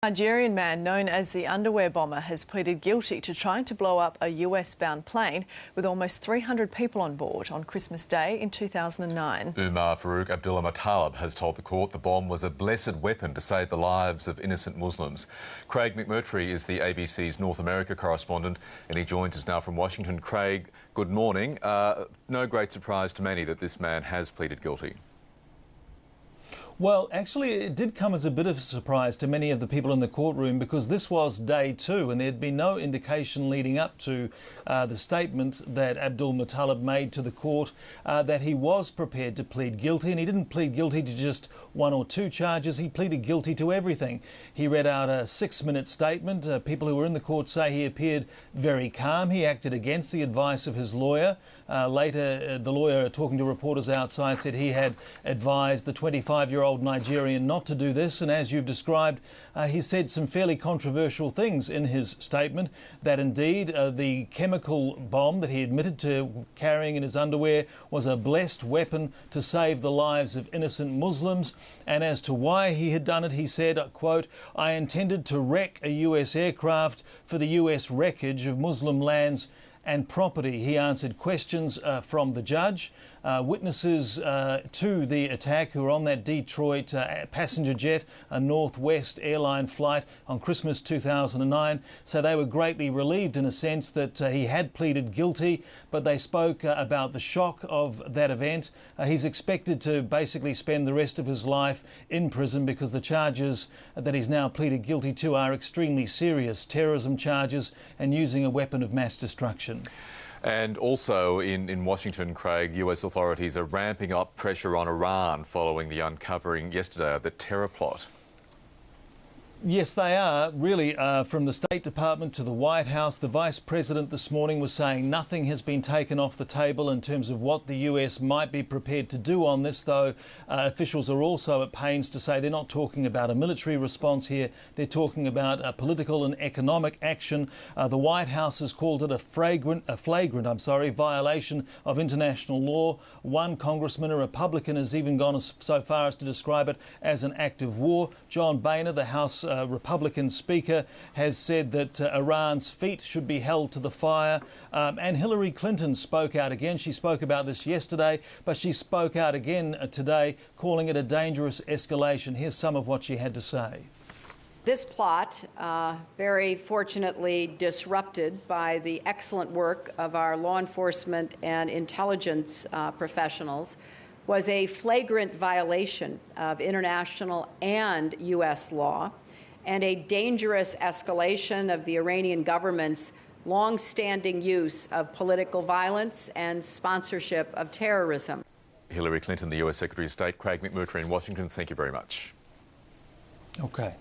Nigerian man known as the underwear bomber has pleaded guilty to trying to blow up a US-bound plane with almost 300 people on board on Christmas Day in 2009. Umar Farouk Abdullah Matalib has told the court the bomb was a blessed weapon to save the lives of innocent Muslims. Craig McMurtry is the ABC's North America correspondent and he joins us now from Washington. Craig, good morning. No great surprise to many that this man has pleaded guilty. Well, actually, it did come as a bit of a surprise to many of the people in the courtroom because this was day two and there had been no indication leading up to the statement that Abdul Muttalib made to the court that he was prepared to plead guilty. And he didn't plead guilty to just one or two charges, he pleaded guilty to everything. He read out a 6-minute statement. People who were in the court say he appeared very calm. He acted against the advice of his lawyer. Later, the lawyer, talking to reporters outside, said he had advised the 25-year-old Nigerian not to do this, and as you've described, he said some fairly controversial things in his statement, that indeed the chemical bomb that he admitted to carrying in his underwear was a blessed weapon to save the lives of innocent Muslims, and as to why he had done it, he said, quote, "I intended to wreck a US aircraft for the US wreckage of Muslim lands and property." He answered questions from the judge. Witnesses to the attack who were on that Detroit passenger jet, a Northwest airline flight on Christmas 2009. So they were greatly relieved in a sense that he had pleaded guilty, but they spoke about the shock of that event. He's expected to basically spend the rest of his life in prison because the charges that he's now pleaded guilty to are extremely serious terrorism charges and using a weapon of mass destruction. And also in Washington, Craig, US authorities are ramping up pressure on Iran following the uncovering yesterday of the terror plot. Yes, they are. Really, from the State Department to the White House, the Vice President this morning was saying nothing has been taken off the table in terms of what the US might be prepared to do on this, though officials are also at pains to say they're not talking about a military response here, they're talking about a political and economic action. The White House has called it a flagrant violation of international law. One congressman, a Republican, has even gone so far as to describe it as an act of war. John Boehner, the House Republican Speaker, has said that Iran's feet should be held to the fire. And Hillary Clinton spoke out again. She spoke about this yesterday, but she spoke out again today, calling it a dangerous escalation. Here's some of what she had to say. This plot, very fortunately disrupted by the excellent work of our law enforcement and intelligence professionals, was a flagrant violation of international and U.S. law and a dangerous escalation of the Iranian government's long-standing use of political violence and sponsorship of terrorism. Hillary Clinton, the US Secretary of State. Craig McMurtry in Washington, thank you very much. Okay.